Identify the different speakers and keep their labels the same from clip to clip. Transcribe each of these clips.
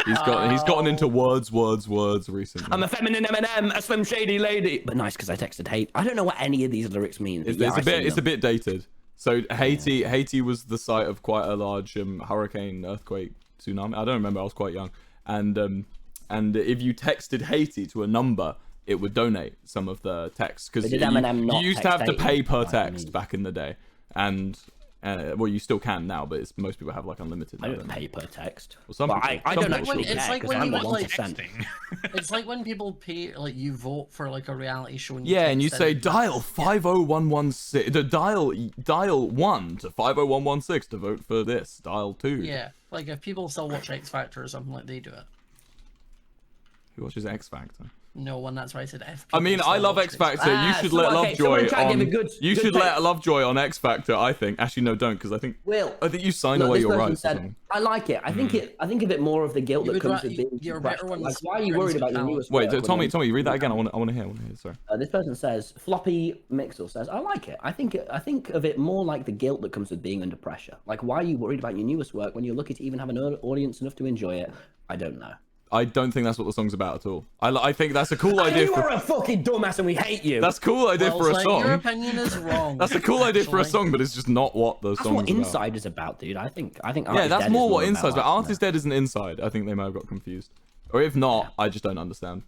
Speaker 1: He's gotten into words recently.
Speaker 2: I'm a feminine M&M, a slim shady lady. But nice because I texted hate. I don't know what any of these lyrics mean.
Speaker 1: It's a bit dated. So Haiti was the site of quite a large hurricane, earthquake, tsunami. I don't remember. I was quite young. And if you texted Haiti to a number, it would donate some of the text because you used to have to pay per text back in the day. And well, you still can now, but most people have like unlimited.
Speaker 2: I don't pay per text.
Speaker 1: Well, some people,
Speaker 2: I don't actually care.
Speaker 3: It's like when
Speaker 2: I'm
Speaker 3: you
Speaker 2: the
Speaker 3: like
Speaker 2: 1%.
Speaker 3: It's like when people pay, like you vote for like a reality show. And
Speaker 1: and you say dial 50116, dial 1 to 50116 to vote for this. Dial 2.
Speaker 3: Yeah, like if people still watch X Factor or something, like they do it.
Speaker 1: Who watches X Factor?
Speaker 3: No one. That's why I said F.
Speaker 1: I mean, I love X Factor. You should let Lovejoy on. You should let Lovejoy on X Factor. I think. Actually, no, don't, because I think you sign away your rights.
Speaker 2: I like it. I think of it more of the guilt that comes with being depressed. Like, why are you worried about your newest?
Speaker 1: Wait, Tommy, read that again. I want to hear. Sorry.
Speaker 2: This person says, Floppy Mixel says, I like it. I think of it more like the guilt that comes with being under pressure. Like, why are you worried about your newest work when you're lucky to even have an audience enough to enjoy it? I don't know.
Speaker 1: I don't think that's what the song's about at all. I think that's a cool idea.
Speaker 2: You are a fucking dumbass and we hate you.
Speaker 1: That's a cool idea for a song.
Speaker 3: Your opinion is wrong.
Speaker 1: That's a cool idea for a song, but it's just not what the song is about.
Speaker 2: That's what Inside is about, dude. I think
Speaker 1: that's more what Inside's about. Art is Dead isn't Inside. I think they might have got confused. Or if not, I just don't understand.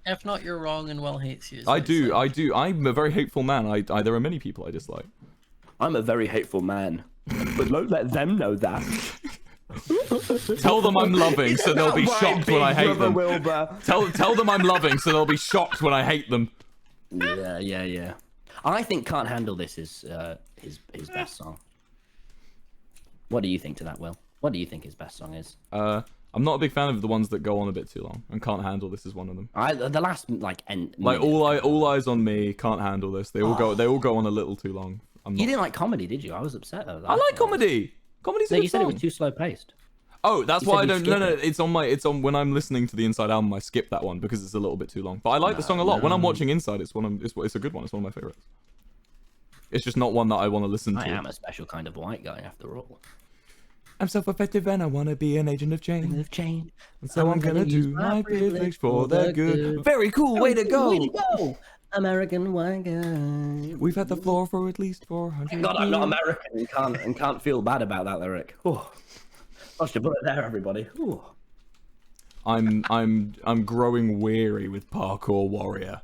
Speaker 3: If not, you're wrong and Will hates you.
Speaker 1: I do. I'm a very hateful man. There are many people I dislike.
Speaker 2: I'm a very hateful man. But don't let them know that.
Speaker 1: Tell them I'm loving, so they'll be shocked when I hate them. Tell them I'm loving, so they'll be shocked when I hate them.
Speaker 2: Yeah. I think Can't Handle This is his best song. What do you think to that, Will? What do you think his best song is?
Speaker 1: I'm not a big fan of the ones that go on a bit too long, and Can't Handle This is one of them.
Speaker 2: The last
Speaker 1: All Eyes on Me, Can't Handle This. They all go on a little too long.
Speaker 2: You didn't like comedy, did you? I was upset over that.
Speaker 1: I like comedy. Comedy's
Speaker 2: you said it was too slow paced.
Speaker 1: Oh, that's why I don't. No, it's on when I'm listening to the Inside album. I skip that one because it's a little bit too long. But I like the song a lot. When I'm watching Inside, it's a good one. It's one of my favorites. It's just not one that I want to listen to.
Speaker 2: I am a special kind of white guy, after all.
Speaker 1: I'm self-effective and I want to be an agent of change. And so I'm gonna do my privilege for the good. Very cool. Way to go.
Speaker 2: American white guy.
Speaker 1: We've had the floor for at least 400
Speaker 2: Thank God I'm not American and can't feel bad about that lyric. Oh, I should put it there, everybody. Ooh.
Speaker 1: I'm growing weary with Parkour Warrior.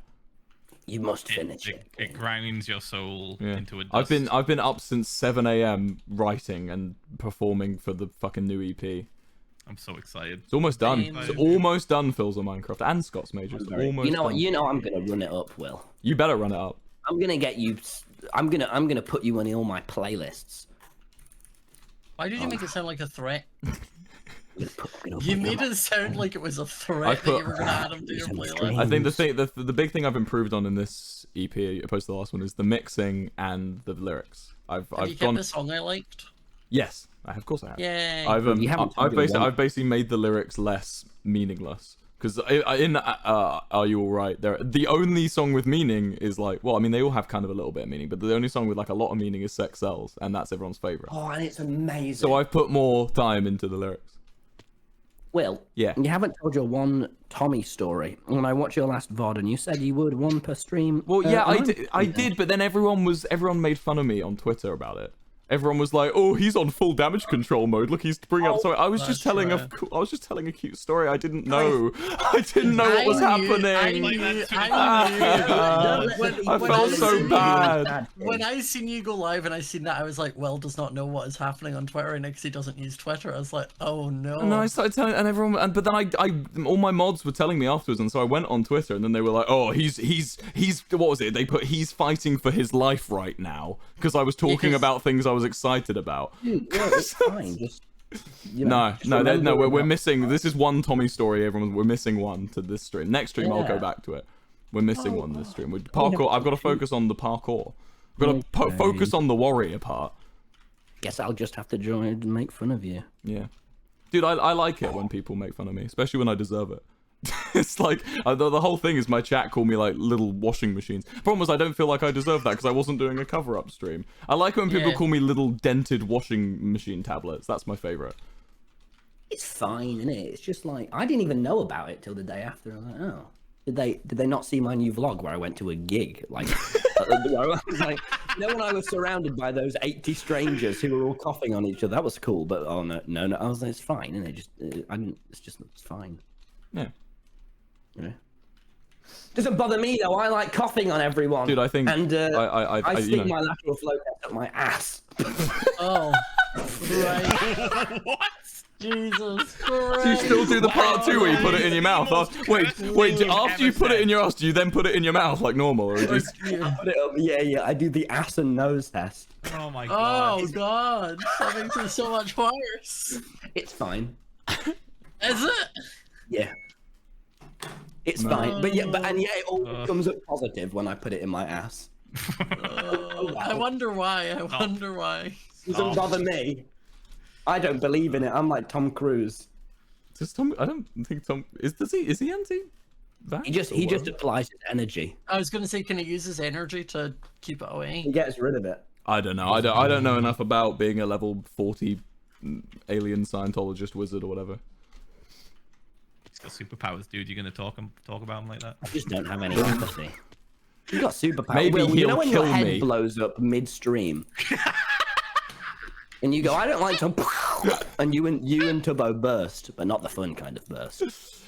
Speaker 2: You must finish it.
Speaker 4: It grinds your soul into a dust.
Speaker 1: I've been up since 7 a.m. writing and performing for the fucking new EP.
Speaker 4: I'm so excited.
Speaker 1: It's almost done. It's almost done, Philza Minecraft and Scott's Major.
Speaker 2: You know I'm gonna run it up, Will.
Speaker 1: You better run it up.
Speaker 2: I'm gonna get you. I'm gonna put you in all my playlists.
Speaker 3: Why did you make it sound like a threat? You made it sound like it was a threat that you were gonna add him to your playlist.
Speaker 1: I think the big thing I've improved on in this EP, opposed to the last one, is the mixing and the lyrics. Have you
Speaker 3: kept the song I liked?
Speaker 1: Yes. Of course I have.
Speaker 3: Yay.
Speaker 1: I've basically made the lyrics less meaningless because in Are You Alright, the only song with meaning is like, well, I mean they all have kind of a little bit of meaning, but the only song with like a lot of meaning is Sex Sells, and that's everyone's favorite.
Speaker 2: Oh, and it's amazing.
Speaker 1: So I've put more time into the lyrics.
Speaker 2: Will, you haven't told your one Tommy story. When I watched your last VOD and you said you would one per stream.
Speaker 1: Well, I did, but then everyone made fun of me on Twitter about it. Everyone was like, "Oh, he's on full damage control mode. Look, he's bringing up." So I was just telling a cute story. I didn't know. I didn't know what was happening. I felt so bad.
Speaker 3: When I seen you go live and I seen that, I was like, "Will does not know what is happening on Twitter, and because he doesn't use Twitter." I was like, "Oh no."
Speaker 1: And then I started telling, and everyone, but then I all my mods were telling me afterwards, and so I went on Twitter, and then they were like, "Oh, he's what was it? They put he's fighting for his life right now," because I was talking about things I was excited about.
Speaker 2: Dude, yeah, it's fine. Just,
Speaker 1: we're missing. This is one Tommy story. Everyone, we're missing one to this stream. Next stream, I'll go back to it. We're missing one this stream. With parkour, I've got to focus on the parkour. I've got to focus on the warrior part.
Speaker 2: Guess I'll just have to join and make fun of you.
Speaker 1: Yeah, dude, I like it when people make fun of me, especially when I deserve it. It's like the whole thing is my chat call me like little washing machines. Problem was I don't feel like I deserve that because I wasn't doing a cover-up stream. I like when people call me little dented washing machine tablets. That's my favorite.
Speaker 2: It's fine, isn't it? It's just like I didn't even know about it till the day after. I was like, oh, did they not see my new vlog where I went to a gig? Like, I was like, when I was surrounded by those 80 strangers who were all coughing on each other, that was cool. But oh no, I was like, it's fine, and it's fine.
Speaker 1: Yeah.
Speaker 2: Yeah. Doesn't bother me though. I like coughing on everyone.
Speaker 1: Dude, I think
Speaker 2: I stick my lateral flow test up my ass.
Speaker 3: Oh, right.
Speaker 4: What?
Speaker 3: Jesus Christ.
Speaker 1: Do you still do the part 2 where you put it in your mouth? Wait, after you put it in your ass, do you then put it in your mouth like normal? Or just...
Speaker 2: I put it up, yeah, I do the ass and nose test.
Speaker 4: Oh my god.
Speaker 3: Oh god, that makes it so much worse.
Speaker 2: It's fine.
Speaker 3: Is it?
Speaker 2: Yeah. It's fine, but it all comes up positive when I put it in my ass.
Speaker 3: I wonder why. It
Speaker 2: doesn't bother me. I don't believe in it. I'm like Tom Cruise.
Speaker 1: Does Tom? I don't think Tom is he anti?
Speaker 2: He just applies his energy.
Speaker 3: I was gonna say, can he use his energy to keep it away?
Speaker 2: He gets rid of it.
Speaker 1: I don't know. I don't know enough about being a level 40 alien Scientologist wizard or whatever.
Speaker 4: He's got superpowers, dude. You're gonna talk about him like that?
Speaker 2: I just don't have any empathy. You got superpowers.
Speaker 1: Maybe
Speaker 2: Will, you know
Speaker 1: he'll
Speaker 2: when
Speaker 1: kill
Speaker 2: your head
Speaker 1: me.
Speaker 2: blows up midstream, and you go, "I don't like to," and you and Tubbo burst, but not the fun kind of burst.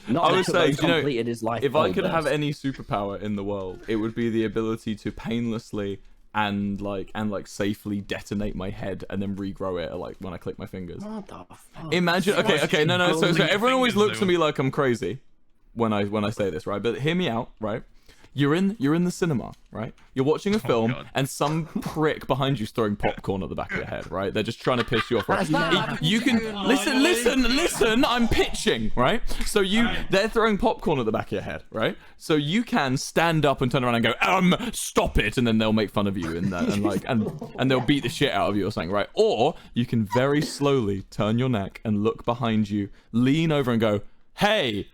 Speaker 2: Not
Speaker 1: I would say,
Speaker 2: completed his life.
Speaker 1: If I could
Speaker 2: burst.
Speaker 1: have any superpower in the world, it would be the ability to painlessly and safely detonate my head and then regrow it like when I click my fingers.
Speaker 2: What the fuck?
Speaker 1: Imagine, okay, no. So everyone always looks at me like I'm crazy when I say this, right? But hear me out, right? You're in the cinema, right? You're watching a film, and some prick behind you's throwing popcorn at the back of your head, right? They're just trying to piss you off. Right? You can listen. I'm pitching, right? So they're throwing popcorn at the back of your head, right? So you can stand up and turn around and go, stop it, and then they'll make fun of you and they'll beat the shit out of you or something, right? Or you can very slowly turn your neck and look behind you, lean over and go, hey.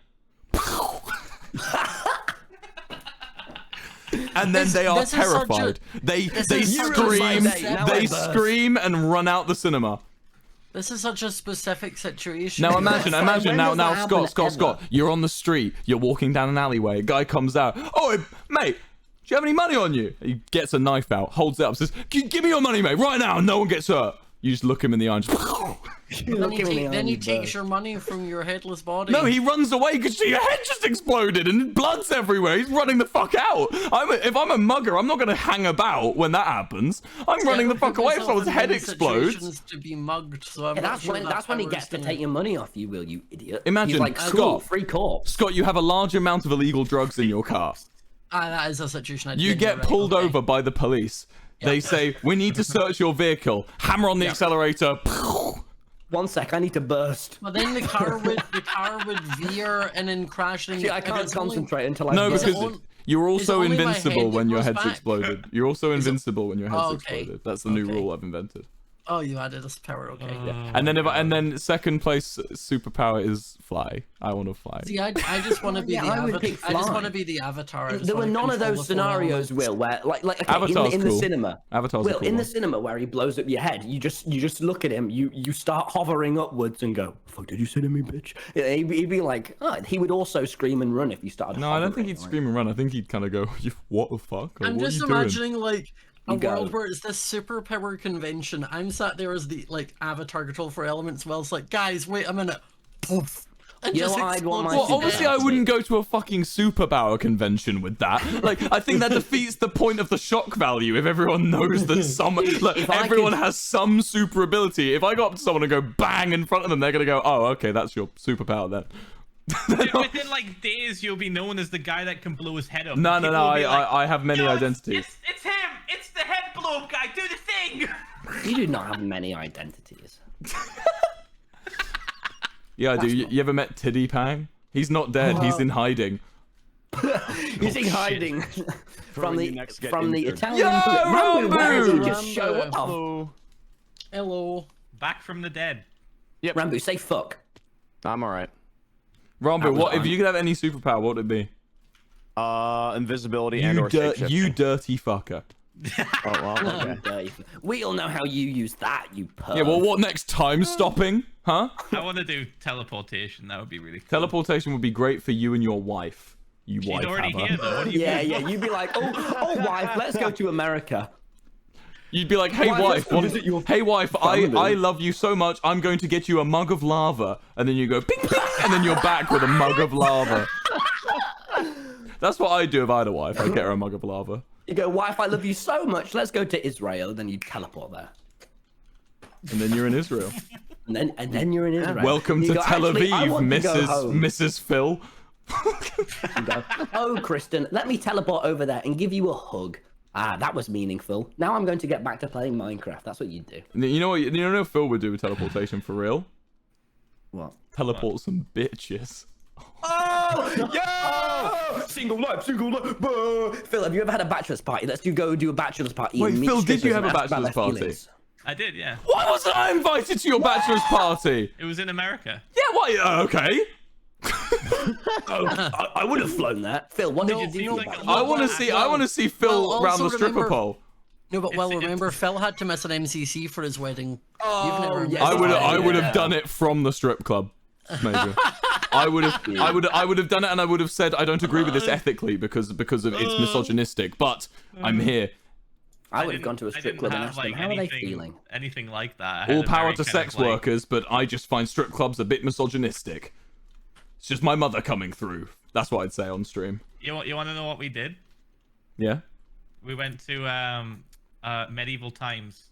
Speaker 1: And then they are terrified. They scream and run out the cinema.
Speaker 3: This is such a specific situation.
Speaker 1: Now imagine now Scott, you're on the street, you're walking down an alleyway, a guy comes out, oh mate, do you have any money on you? He gets a knife out, holds it up, says, give me your money, mate, right now, no one gets hurt. You just look him in the eye and just...
Speaker 3: Then he takes your money from your headless body.
Speaker 1: No, he runs away because your head just exploded and blood's everywhere. He's running the fuck out. If I'm a mugger, I'm not going to hang about when that happens. I'm running the fuck away if someone's head explodes.
Speaker 3: To be mugged, so
Speaker 2: that's when he gets to take your money off you, you idiot.
Speaker 1: Imagine,
Speaker 2: like,
Speaker 1: Scott,
Speaker 2: free corpse.
Speaker 1: Scott, you have a large amount of illegal drugs in your car.
Speaker 3: That is a situation.
Speaker 1: You get pulled over by the police. They say, we need to search your vehicle. Hammer on the accelerator.
Speaker 2: 1 sec, I need to burst.
Speaker 3: But then the car would veer and then crash. And
Speaker 2: I can't concentrate until I...
Speaker 1: No, because you're also invincible when your head's exploded. You're also invincible when your head's exploded. That's the new rule I've invented.
Speaker 3: Oh, you added this power, okay.
Speaker 1: Yeah. And then second place superpower is fly. I want to fly.
Speaker 3: See, I just want to be the avatar. I just want to be the avatar.
Speaker 2: There were none of those scenarios, Will, where okay, in the cinema.
Speaker 1: Avatar's
Speaker 2: Will,
Speaker 1: cool
Speaker 2: in the cinema where he blows up your head, you just look at him, you start hovering upwards and go, "Fuck, did you say to me, bitch?" He'd be like, he would also scream and run if you started.
Speaker 1: No, I don't think he'd scream and run. I think he'd kind of go, "What the fuck?"
Speaker 3: I'm just imagining like. A world where it's this superpower convention. I'm sat there as the avatar control for elements. Well, it's like, guys, wait a minute. Poof. And
Speaker 2: you know what I'd want my
Speaker 1: obviously I wouldn't go to a fucking superpower convention with that. I think that defeats the point of the shock value if everyone knows that everyone has some super ability. If I go up to someone and go bang in front of them, they're gonna go, oh, okay, that's your superpower then.
Speaker 4: Within days, you'll be known as the guy that can blow his head up.
Speaker 1: No, I have many identities.
Speaker 4: It's him. It's the head blow up guy. Do the thing.
Speaker 2: You do not have many identities.
Speaker 1: Yeah, I do. You ever met PewDiePie? He's not dead. He's in hiding.
Speaker 2: He's in hiding from the Italian.
Speaker 1: Yo, Ranboo!
Speaker 2: Just show up.
Speaker 3: Hello.
Speaker 4: Back from the dead.
Speaker 2: Yep. Ranboo, say fuck.
Speaker 5: I'm alright.
Speaker 1: Ranboo, what if you could have any superpower? What would it be?
Speaker 5: Invisibility and or shapeshifting.
Speaker 1: You dirty fucker.
Speaker 5: Oh well. Okay.
Speaker 2: Dirty. We all know how you use that, you perv.
Speaker 1: Yeah, well, what next? Time stopping? Huh?
Speaker 4: I want to do teleportation. That would be really cool.
Speaker 1: Teleportation would be great for you and your wife. You
Speaker 4: She's
Speaker 1: wife
Speaker 4: already
Speaker 1: haver.
Speaker 4: here, though. What do you
Speaker 2: Yeah,
Speaker 4: mean?
Speaker 2: yeah. You'd be like, oh, wife, let's go to America.
Speaker 1: You'd be like, hey
Speaker 2: Wife,
Speaker 1: wife,
Speaker 2: let's go visit your
Speaker 1: hey wife, I
Speaker 2: family."
Speaker 1: love you so much. I'm going to get you a mug of lava, and then you go ping ping, and then you're back with a mug of lava. That's what I'd do if I had a wife. I'd get her a mug of lava.
Speaker 2: You go, wife, I love you so much. Let's go to Israel. And then you teleport there.
Speaker 1: And then you're in Israel.
Speaker 2: And then you're in Israel.
Speaker 1: Welcome
Speaker 2: You
Speaker 1: to
Speaker 2: go,
Speaker 1: Tel
Speaker 2: "Actually, I
Speaker 1: Aviv,
Speaker 2: want to go home."
Speaker 1: Mrs. Phil.
Speaker 2: You go, oh, Kristen, let me teleport over there and give you a hug. Ah, that was meaningful. Now I'm going to get back to playing Minecraft. That's what you do.
Speaker 1: You know what? You know what Phil would do with teleportation for real?
Speaker 2: What?
Speaker 1: Teleport some bitches.
Speaker 2: Oh, yeah! Single life, boo. Phil, have you ever had a bachelor's party? Let's go do a bachelor's party.
Speaker 1: Wait,
Speaker 2: and meet
Speaker 1: Phil, did you
Speaker 2: strippers
Speaker 1: have
Speaker 2: and
Speaker 1: a
Speaker 2: ask about
Speaker 1: bachelor's
Speaker 2: their
Speaker 1: party?
Speaker 2: feelings.
Speaker 4: I did, yeah.
Speaker 1: Why wasn't I invited to your bachelor's party?
Speaker 4: It was in America.
Speaker 1: Yeah, why? Okay.
Speaker 2: Oh, I would have flown there. Phil, what
Speaker 3: No,
Speaker 2: did you do?
Speaker 4: seems like
Speaker 2: about
Speaker 4: a
Speaker 2: it?
Speaker 1: I
Speaker 4: lot
Speaker 1: want to
Speaker 4: more
Speaker 1: see.
Speaker 4: action.
Speaker 1: I want to see Phil
Speaker 3: Well,
Speaker 1: around the
Speaker 3: also
Speaker 1: stripper
Speaker 3: remember-
Speaker 1: pole.
Speaker 3: No, but well,
Speaker 4: It's-
Speaker 3: remember, Phil had to miss an MCC for his wedding.
Speaker 2: Oh,
Speaker 3: You've never
Speaker 2: yes,
Speaker 3: missed
Speaker 1: I would.
Speaker 3: a
Speaker 2: Oh,
Speaker 1: I would
Speaker 2: yeah.
Speaker 1: have done it from the strip club. Maybe. I would have. I would have done it, and I would have said I don't agree with this ethically because of it's misogynistic. But I'm here.
Speaker 2: I would have gone to a
Speaker 4: I
Speaker 2: strip
Speaker 4: didn't
Speaker 2: club and
Speaker 4: have,
Speaker 2: asked them,
Speaker 4: like,
Speaker 2: how are they
Speaker 4: anything-
Speaker 2: feeling?
Speaker 4: Anything like that. I had
Speaker 1: All
Speaker 4: a
Speaker 1: power
Speaker 4: very
Speaker 1: to
Speaker 4: kind
Speaker 1: sex
Speaker 4: of, like-
Speaker 1: workers, but I just find strip clubs a bit misogynistic. It's just my mother coming through. That's what I'd say on stream.
Speaker 4: You want to know what we did?
Speaker 1: Yeah.
Speaker 4: We went to medieval times.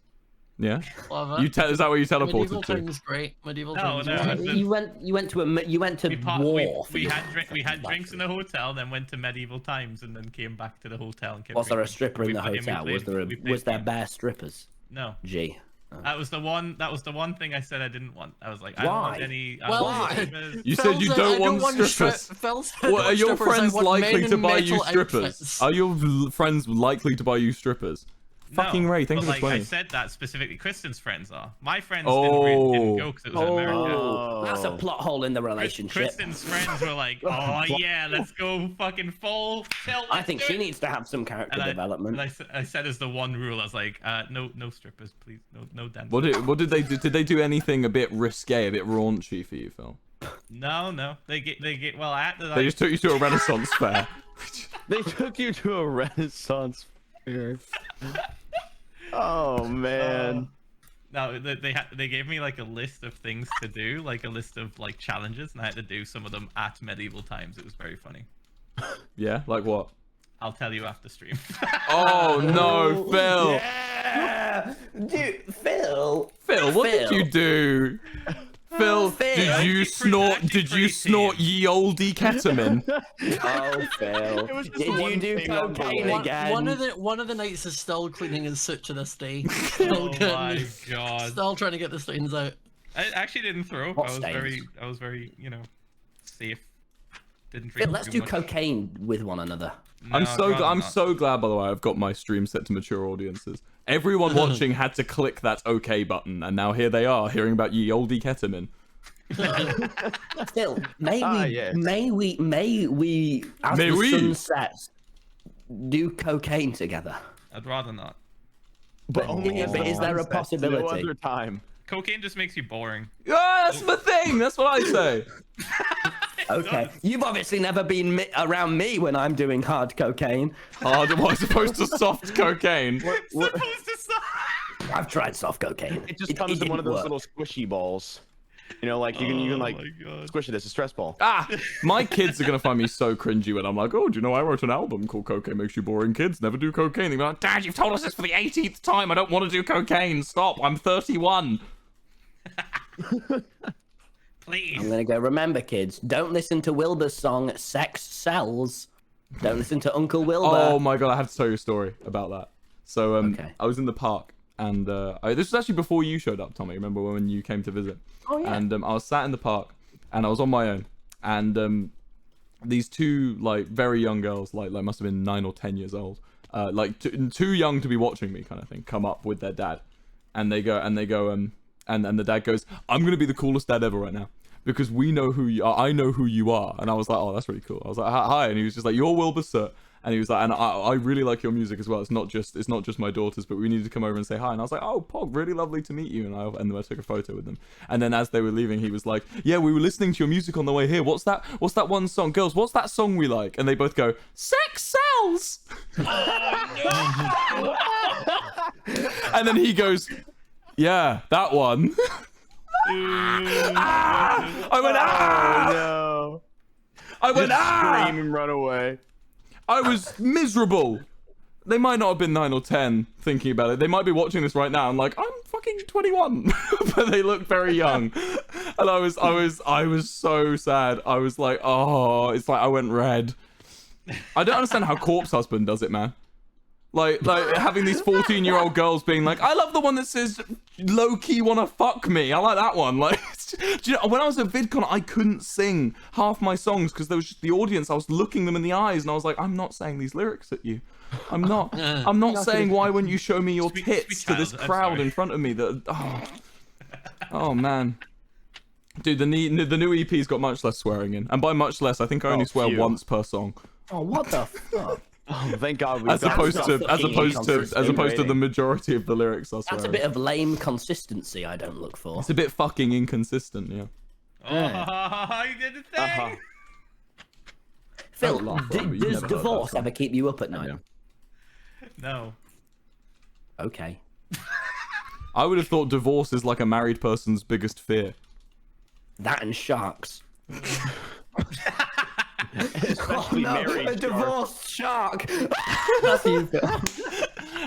Speaker 1: Yeah.
Speaker 3: Love it.
Speaker 1: Is that where you
Speaker 3: Medieval
Speaker 1: teleported to?
Speaker 3: times great. Medieval
Speaker 4: No,
Speaker 3: times.
Speaker 4: no,
Speaker 3: great.
Speaker 4: it was-
Speaker 2: You went to Wharf.
Speaker 4: We had drinks in the hotel, then went to medieval times, and then came back to the hotel and kept
Speaker 2: Was there a
Speaker 4: drinking.
Speaker 2: stripper in
Speaker 4: We
Speaker 2: the
Speaker 4: played-
Speaker 2: hotel?
Speaker 4: we
Speaker 2: Was there
Speaker 4: played- we
Speaker 2: was there
Speaker 4: played-
Speaker 2: bare strippers?
Speaker 4: No.
Speaker 2: Gee.
Speaker 4: That was the one thing I said I didn't want. I was like, I
Speaker 2: Why?
Speaker 4: don't want any. I
Speaker 3: Well,
Speaker 4: don't want
Speaker 3: why?
Speaker 4: strippers.
Speaker 1: You said you
Speaker 3: Phil
Speaker 1: don't
Speaker 3: said,
Speaker 1: want strippers.
Speaker 3: Phil said,
Speaker 1: Well, are your
Speaker 3: strippers, I
Speaker 1: friends
Speaker 3: want
Speaker 1: likely
Speaker 3: men
Speaker 1: to
Speaker 3: in
Speaker 1: buy you
Speaker 3: metal
Speaker 1: strippers?
Speaker 3: outfits.
Speaker 1: Are your friends likely to buy you strippers? Fucking
Speaker 4: No,
Speaker 1: Ray, thank
Speaker 4: but,
Speaker 1: you for
Speaker 4: like, I
Speaker 1: 20.
Speaker 4: said that specifically. Kristen's friends are. My friends
Speaker 1: Oh.
Speaker 4: didn't go because it was in America.
Speaker 2: Oh, that's a plot hole in the relationship.
Speaker 4: Kristen's friends were like, "Oh yeah, let's go fucking full tilt."
Speaker 2: I
Speaker 4: let's
Speaker 2: think
Speaker 4: do
Speaker 2: she
Speaker 4: it."
Speaker 2: needs to have some character development.
Speaker 4: And I said as the one rule, I was like, no strippers, please, no dance.
Speaker 1: What did they do? Did they do anything a bit risque, a bit raunchy for you, Phil?
Speaker 4: No, they get. Well, I had to, like,
Speaker 1: They just took you to a Renaissance fair.
Speaker 5: They took you to a Renaissance fair. Oh man.
Speaker 4: No, they gave me like a list of things to do, like a list of like challenges, and I had to do some of them at medieval times. It was very funny.
Speaker 1: Yeah, like what?
Speaker 4: I'll tell you after stream.
Speaker 1: Oh no, Phil!
Speaker 2: Yeah, dude, Phil.
Speaker 1: Phil, what did
Speaker 2: Phil.
Speaker 1: you do? Phil,
Speaker 2: Phil.
Speaker 1: did you snort?
Speaker 4: actually
Speaker 1: Did you
Speaker 4: pretty
Speaker 1: snort
Speaker 4: tame.
Speaker 1: ye olde ketamine?
Speaker 2: Oh, Phil.
Speaker 5: It was just
Speaker 2: Did you
Speaker 5: one
Speaker 2: do
Speaker 5: thing on the
Speaker 2: cocaine
Speaker 5: list.
Speaker 2: again?
Speaker 3: One of the nights is still cleaning his soot to this day.
Speaker 4: Oh
Speaker 3: Still,
Speaker 4: my
Speaker 3: getting,
Speaker 4: god!
Speaker 3: still trying to get the stains out.
Speaker 4: I actually didn't throw up.
Speaker 2: What
Speaker 4: I
Speaker 2: stains?
Speaker 4: was very, safe. Didn't drink
Speaker 2: Phil, let's
Speaker 4: too
Speaker 2: do
Speaker 4: much.
Speaker 2: cocaine with one another.
Speaker 4: No,
Speaker 1: I'm
Speaker 4: I'd rather
Speaker 1: I'm
Speaker 4: not.
Speaker 1: so glad, by the way, I've got my stream set to mature audiences. Everyone watching had to click that OK button, and now here they are hearing about ye olde ketamine.
Speaker 2: Phil, may
Speaker 5: yes.
Speaker 2: we, as
Speaker 1: May
Speaker 2: the
Speaker 1: we?
Speaker 2: sun sets, do cocaine together?
Speaker 4: I'd rather not.
Speaker 5: But only
Speaker 2: but is there a possibility?
Speaker 5: No other time.
Speaker 4: Cocaine just makes you boring.
Speaker 1: Ah, that's the thing. That's what I say.
Speaker 2: Okay, you've obviously never been around me when I'm doing hard cocaine.
Speaker 1: Hard, what, as opposed to soft cocaine.
Speaker 4: Supposed to stop.
Speaker 2: I've tried soft cocaine.
Speaker 5: It just comes in one of those
Speaker 2: didn't work.
Speaker 5: little squishy balls. You know, like you can like
Speaker 4: my God.
Speaker 5: squish it. It's a stress ball.
Speaker 1: Ah, my kids are gonna find me so cringy when I'm like, oh, do you know I wrote an album called "Cocaine Makes You Boring"? Kids never do cocaine. They're like, Dad, you've told us this for the 18th time. I don't want to do cocaine. Stop. I'm 31.
Speaker 4: Please.
Speaker 2: I'm gonna go. Remember, kids, don't listen to Wilbur's song "Sex Sells." Don't listen to Uncle Wilbur.
Speaker 1: Oh my god, I have to tell you a story about that. So
Speaker 2: Okay.
Speaker 1: I was in the park, and this was actually before you showed up, Tommy. Remember when you came to visit?
Speaker 2: Oh, yeah.
Speaker 1: And I was sat in the park, and I was on my own, and these two like very young girls, like must have been 9 or 10 years old, like too young to be watching me, kind of thing, come up with their dad, and they go, and the dad goes, "I'm gonna be the coolest dad ever right now." because we know who you are. I know who you are. And I was like, oh, that's really cool. I was like, hi. And he was just like, you're WilburSoot. And he was like, and I really like your music as well. It's not just my daughters, but we needed to come over and say hi. And I was like, oh, Pog, really lovely to meet you. And then I took a photo with them. And then as they were leaving, he was like, yeah, we were listening to your music on the way here. What's that one song? Girls, what's that song we like? And they both go, Sex Sells. And then he goes, yeah, that one. I went,
Speaker 5: No.
Speaker 1: I went,
Speaker 5: Scream and run away.
Speaker 1: I was miserable. They might not have been 9 or 10 thinking about it. They might be watching this right now and like, I'm fucking 21. But they look very young. And I was so sad. I was like, oh, it's like I went red. I don't understand how Corpse Husband does it, man. Like having these 14-year-old girls being like, I love the one that says low-key wanna fuck me. I like that one. Like, do you know, when I was at VidCon, I couldn't sing half my songs because there was just the audience. I was looking them in the eyes and I was like, I'm not saying these lyrics at you. I'm not saying why wouldn't you show me your tits to this crowd in front of me that, oh man. Dude, the new EP's got much less swearing in. And by much less, I think I only swear once per song.
Speaker 2: Oh, what the fuck?
Speaker 5: Oh, thank God.
Speaker 1: As opposed to the majority of the lyrics are swearing.
Speaker 2: That's a bit of lame consistency I don't look for.
Speaker 1: It's a bit fucking inconsistent, yeah.
Speaker 4: Oh, you did the thing!
Speaker 2: Phil,
Speaker 1: laugh, Ranboo, you've
Speaker 2: does
Speaker 1: never heard
Speaker 2: divorce
Speaker 1: that song.
Speaker 2: ever keep you up at night?
Speaker 4: No.
Speaker 2: Okay.
Speaker 1: I would have thought divorce is like a married person's biggest fear.
Speaker 2: That and sharks.
Speaker 5: Especially married
Speaker 2: a
Speaker 5: sharks.
Speaker 2: divorced shark. That's you, Phil.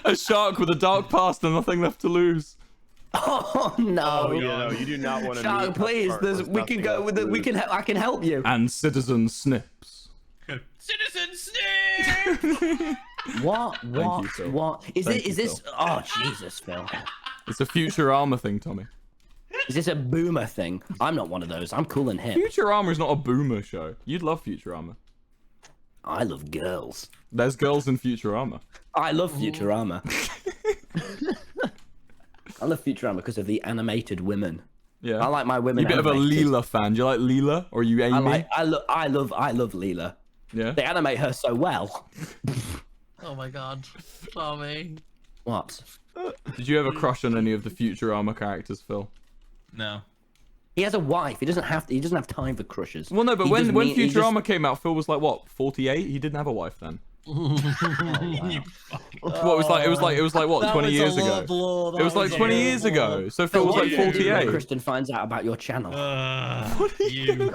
Speaker 1: A shark with a dark past and nothing left to lose.
Speaker 2: Oh no!
Speaker 5: Oh, no, you do not want to.
Speaker 2: Shark, please. We can go with it. I can help you.
Speaker 1: And Citizen Snips.
Speaker 4: Citizen Snake!
Speaker 2: What?
Speaker 1: you, Phil.
Speaker 2: What? Is
Speaker 1: Thank
Speaker 2: this?
Speaker 1: you, Phil.
Speaker 2: Oh Jesus, Phil.
Speaker 1: It's a Futurama thing, Tommy.
Speaker 2: Is this a boomer thing? I'm not one of those. I'm cool and hip.
Speaker 1: Futurama is not a boomer show. You'd love Futurama.
Speaker 2: I love girls.
Speaker 1: There's girls in Futurama.
Speaker 2: I love Futurama. I love Futurama because of the animated women.
Speaker 1: Yeah.
Speaker 2: I like my women.
Speaker 1: You're a bit of a
Speaker 2: animated.
Speaker 1: Leela fan. Do you like Leela? Or are you Amy?
Speaker 2: I love Leela.
Speaker 1: Yeah.
Speaker 2: They animate her so well.
Speaker 3: Oh my god. Tommy.
Speaker 2: What?
Speaker 1: Did you ever crush on any of the Futurama characters, Phil?
Speaker 4: No.
Speaker 2: He has a wife. He doesn't have time for crushes.
Speaker 1: Well, no, but
Speaker 2: He
Speaker 1: when
Speaker 2: just
Speaker 1: Futurama came out, Phil was like what, 48? He didn't have a wife then.
Speaker 2: Oh, wow.
Speaker 1: What it was like what, 20 years ago?
Speaker 3: Blow.
Speaker 1: It was like 20 years ago. So Phil was
Speaker 2: What
Speaker 1: like
Speaker 2: are you gonna do when
Speaker 1: 48.
Speaker 2: Kristen finds out about your channel.
Speaker 4: You.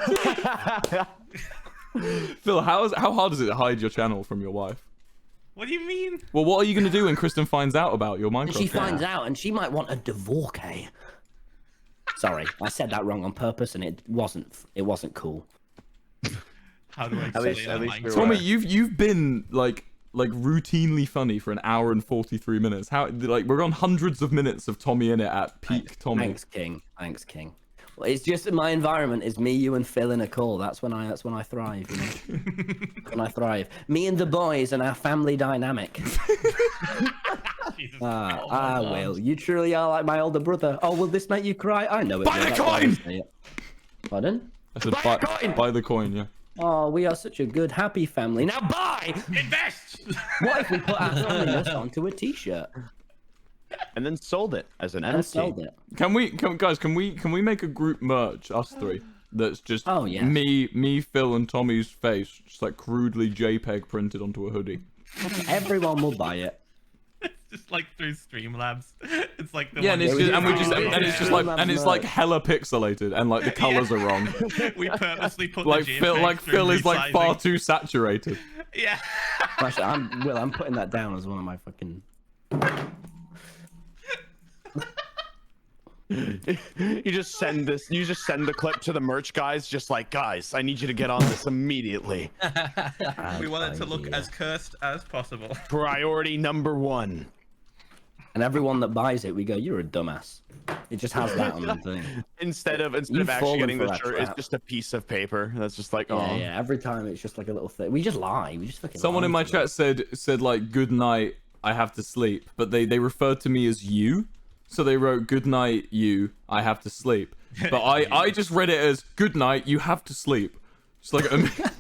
Speaker 1: Phil, how hard is it to hide your channel from your wife?
Speaker 4: What do you mean?
Speaker 1: Well, what are you gonna do when Kristen finds out about your Minecraft
Speaker 2: And she
Speaker 1: channel?
Speaker 2: finds out, and she might want a divorce. Sorry, I said that wrong on purpose, and it wasn't cool.
Speaker 4: How do I
Speaker 5: At least
Speaker 4: explain
Speaker 5: you're
Speaker 4: Minecraft?
Speaker 1: Tommy, you've been like routinely funny for an hour and 43 minutes. How like we're on hundreds of minutes of TommyInnit at peak Tommy.
Speaker 2: Thanks, King. Thanks, King. Well, it's just my environment is me, you, and Phil in a call. That's when I thrive. You know? When I thrive. Me and the boys and our family dynamic.
Speaker 4: Jesus.
Speaker 2: Will. You truly are like my older brother. Oh, will this make you cry? I know it.
Speaker 1: Buy
Speaker 2: will.
Speaker 1: the
Speaker 2: That's why I
Speaker 1: coin!
Speaker 2: say it. Pardon?
Speaker 1: I said buy the coin, yeah.
Speaker 2: Oh, we are such a good, happy family. Now buy!
Speaker 4: Invest!
Speaker 2: What if we put our family onto a t-shirt
Speaker 5: And then sold it as an
Speaker 2: and
Speaker 5: NFT.
Speaker 2: sold it?
Speaker 1: Can we make a group merch, us three, that's just
Speaker 2: Oh, yeah.
Speaker 1: me, Phil, and Tommy's face, just like crudely JPEG printed onto a hoodie.
Speaker 2: Everyone will buy it.
Speaker 4: Just like through Streamlabs. It's like the
Speaker 1: Yeah,
Speaker 4: one
Speaker 1: and it's
Speaker 2: we
Speaker 1: just, and we
Speaker 2: just-
Speaker 1: just,
Speaker 2: yeah.
Speaker 1: and it's just like, and it's like
Speaker 2: Merch.
Speaker 1: hella pixelated, and like the colors are wrong.
Speaker 4: we purposely put
Speaker 1: Like
Speaker 4: the
Speaker 1: Phil,
Speaker 4: JPEG
Speaker 1: like
Speaker 4: through
Speaker 1: Phil is like far
Speaker 4: resizing.
Speaker 1: too saturated.
Speaker 4: Yeah.
Speaker 2: Actually, I'm putting that down as one of my fucking.
Speaker 5: You just send the clip to the merch guys, just like, guys, I need you to get on this immediately.
Speaker 4: We want it to look as cursed as possible.
Speaker 5: Priority number 1.
Speaker 2: And everyone that buys it, we go, "You're a dumbass." It just has that on the thing.
Speaker 5: Instead of
Speaker 2: You've
Speaker 5: actually
Speaker 2: fallen
Speaker 5: getting
Speaker 2: for
Speaker 5: the
Speaker 2: that
Speaker 5: shirt, it's
Speaker 2: trap.
Speaker 5: just a piece of paper. That's just like,
Speaker 2: Yeah,
Speaker 5: oh.
Speaker 2: yeah. Every time it's just like a little thing. We just lie. We just fucking.
Speaker 1: Someone
Speaker 2: lie
Speaker 1: in my
Speaker 2: to them.
Speaker 1: chat said like good night, I have to sleep, but they referred to me as you, so they wrote good night you, I have to sleep. but I just read it as good night. You have to sleep. It's like like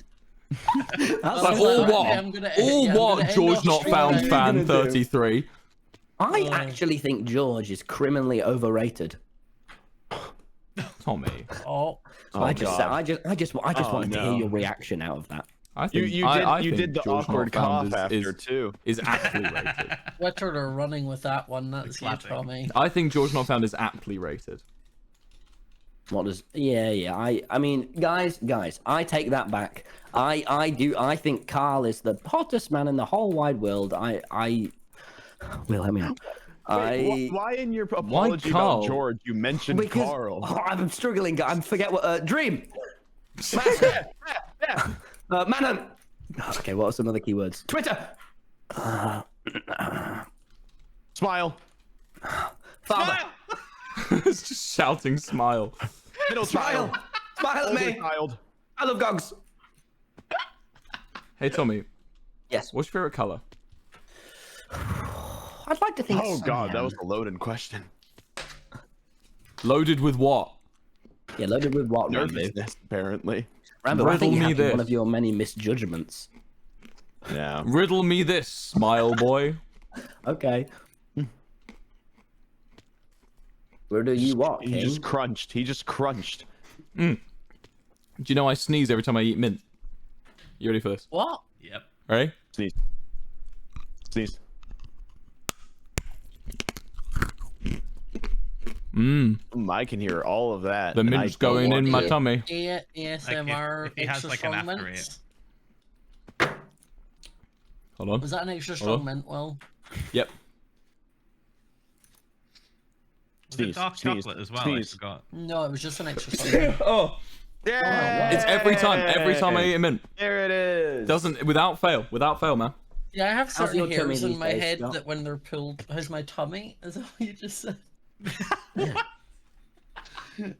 Speaker 1: all what George not found fan 33.
Speaker 2: I actually think George is criminally overrated.
Speaker 1: Tommy.
Speaker 2: I just wanted to hear your reaction out of that.
Speaker 1: I think
Speaker 5: You
Speaker 1: think
Speaker 5: did the
Speaker 1: George
Speaker 5: awkward
Speaker 1: Not Found
Speaker 5: cough
Speaker 1: is,
Speaker 5: after too.
Speaker 1: is aptly rated.
Speaker 3: Twitter are running with that one. That's you,
Speaker 4: clapping.
Speaker 3: Tommy.
Speaker 1: I think George Not Found is aptly rated.
Speaker 2: What does? Yeah. I mean, guys, I take that back. I think Carl is the hottest man in the whole wide world. Will, let me know.
Speaker 5: Wait, why in your apology
Speaker 1: Carl?
Speaker 5: about George you mentioned Carl?
Speaker 2: I'm struggling. I forget what. Dream. Manon. Okay, what are some other keywords? Twitter.
Speaker 5: Smile.
Speaker 2: Father.
Speaker 1: It's just shouting smile.
Speaker 5: Middle child.
Speaker 2: Smile at
Speaker 5: Older
Speaker 2: me.
Speaker 5: child.
Speaker 2: I love gogs.
Speaker 1: Hey Tommy,
Speaker 2: Yes.
Speaker 1: what's your favorite color?
Speaker 2: I'd like to think.
Speaker 5: Oh god, that
Speaker 2: cyan.
Speaker 5: was a loaded question.
Speaker 1: Loaded with what?
Speaker 2: Yeah, loaded with what, Ranboo?
Speaker 5: Nervousness, apparently.
Speaker 2: Ranboo, I think
Speaker 1: Riddle
Speaker 2: you
Speaker 1: me
Speaker 2: have
Speaker 1: this.
Speaker 2: one of your many misjudgments.
Speaker 5: Yeah.
Speaker 1: Riddle me this, smile boy.
Speaker 2: Okay. Where do you what,
Speaker 5: He
Speaker 2: King?
Speaker 5: just crunched. He just crunched.
Speaker 1: Do you know I sneeze every time I eat mint? You ready for this?
Speaker 3: What?
Speaker 4: Yep.
Speaker 1: Ready?
Speaker 5: Sneeze. Sneeze. I can hear all of that.
Speaker 1: The
Speaker 5: and
Speaker 1: mint's
Speaker 5: I
Speaker 1: going
Speaker 5: don't
Speaker 1: in
Speaker 5: want
Speaker 1: my
Speaker 5: to.
Speaker 1: tummy.
Speaker 3: ASMR
Speaker 4: if he has,
Speaker 3: extra
Speaker 4: like, an
Speaker 3: strong
Speaker 4: after
Speaker 3: mints.
Speaker 1: Hold on.
Speaker 3: Was that an extra
Speaker 1: Hold on.
Speaker 3: strong mint? Well,
Speaker 1: Yep.
Speaker 4: Was
Speaker 5: Sneeze,
Speaker 4: it dark
Speaker 5: sneeze,
Speaker 4: chocolate as well?
Speaker 5: sneeze.
Speaker 4: I forgot.
Speaker 3: no, it was just an extra strong mint.
Speaker 1: Oh,
Speaker 5: Yeah.
Speaker 1: it's every time I eat a mint.
Speaker 5: There it is.
Speaker 1: Without fail, man.
Speaker 3: Yeah, I have
Speaker 2: How's
Speaker 3: certain
Speaker 2: your tummy
Speaker 3: hairs in
Speaker 2: these
Speaker 3: my
Speaker 2: days,
Speaker 3: head
Speaker 2: Scott?
Speaker 3: that when they're pulled, how's my tummy? Is that what you just said?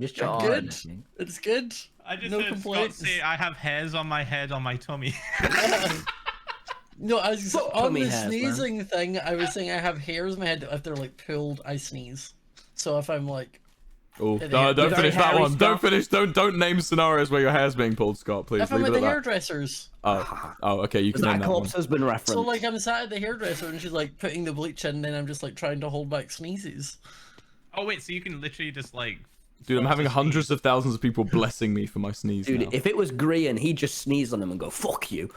Speaker 2: Just
Speaker 5: God.
Speaker 2: checking.
Speaker 3: Good. It's good.
Speaker 4: I just
Speaker 3: No
Speaker 4: heard Scott
Speaker 3: complaints.
Speaker 4: say I have hairs on my head on my tummy.
Speaker 3: No, I was
Speaker 2: Fuck
Speaker 3: on
Speaker 2: tummy
Speaker 3: the
Speaker 2: hairs, man.
Speaker 3: sneezing thing. I was saying I have hairs in my head that if they're like pulled, I sneeze. So if I'm like,
Speaker 1: Oh,
Speaker 3: It
Speaker 1: no,
Speaker 3: is.
Speaker 1: don't
Speaker 3: Very
Speaker 1: finish that
Speaker 2: hairy
Speaker 1: one. Don't
Speaker 2: stuff.
Speaker 1: finish. Don't name scenarios where your hair's being pulled, Scott. Please
Speaker 3: if I'm
Speaker 1: leave
Speaker 3: at
Speaker 1: it
Speaker 3: the
Speaker 1: at that.
Speaker 3: hairdressers.
Speaker 1: Oh, okay. You
Speaker 2: Was
Speaker 1: can
Speaker 2: that
Speaker 1: name
Speaker 2: a
Speaker 1: that one.
Speaker 2: corpse husband reference?
Speaker 3: So like I'm sat at the hairdresser and she's like putting the bleach in, and then I'm just like trying to hold back sneezes.
Speaker 4: Oh wait, so you can literally just like.
Speaker 1: Dude, I'm
Speaker 4: force
Speaker 1: having
Speaker 4: a sneeze.
Speaker 1: hundreds of thousands of people blessing me for my sneeze
Speaker 2: Dude,
Speaker 1: now.
Speaker 2: if it was Grian, he'd just sneeze on him and go, fuck you.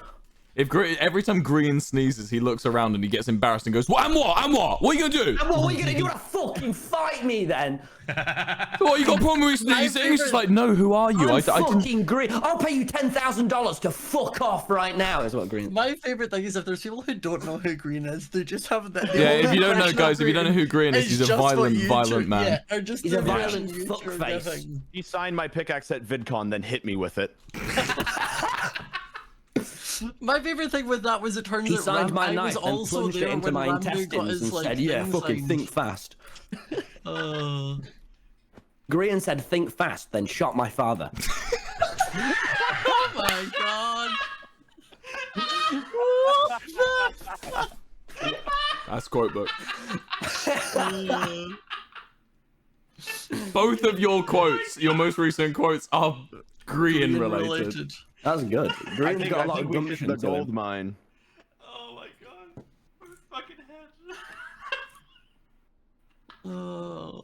Speaker 1: Every time Green sneezes, he looks around and he gets embarrassed and goes, "What? And what? And what? What are you gonna do?
Speaker 2: And what are you gonna do? You wanna fucking fight me then?
Speaker 1: What? You got a problem with sneezing?" He's just like, "No, who are you?
Speaker 2: I'm
Speaker 1: I didn't."
Speaker 2: fucking Grian. I'll pay you $10,000 to fuck off right now, is what Grian.
Speaker 3: My favorite thing is if there's people who don't know who Green is, they just have that.
Speaker 1: Yeah, if you don't know, guys, if you don't know who Green is, he's a violent man.
Speaker 3: Yeah, or just
Speaker 2: He's
Speaker 3: the
Speaker 2: a violent
Speaker 3: reaction you're
Speaker 2: fuckface.
Speaker 3: giving.
Speaker 5: He signed my pickaxe at VidCon, then hit me with it.
Speaker 3: My favorite thing with that was it turns
Speaker 2: He
Speaker 3: out
Speaker 2: signed my
Speaker 3: I
Speaker 2: knife
Speaker 3: was
Speaker 2: and
Speaker 3: also
Speaker 2: plunged it
Speaker 3: there
Speaker 2: into
Speaker 3: when
Speaker 2: my
Speaker 3: Ranboo got
Speaker 2: intestines
Speaker 3: his,
Speaker 2: and
Speaker 3: like,
Speaker 2: said, yeah,
Speaker 3: thing
Speaker 2: fucking
Speaker 3: signed.
Speaker 2: think fast.
Speaker 3: Uh,
Speaker 2: Grian said, think fast, then shot my father.
Speaker 3: oh my god.
Speaker 1: That's quote book. Both of your quotes, your most recent quotes, are Green related.
Speaker 2: That's good.
Speaker 5: I
Speaker 2: Grian's
Speaker 5: think,
Speaker 2: got a lot of
Speaker 5: we hit
Speaker 2: gumption
Speaker 5: the
Speaker 2: to him.
Speaker 5: gold mine.
Speaker 4: Oh my god. My fucking head.
Speaker 3: Oh.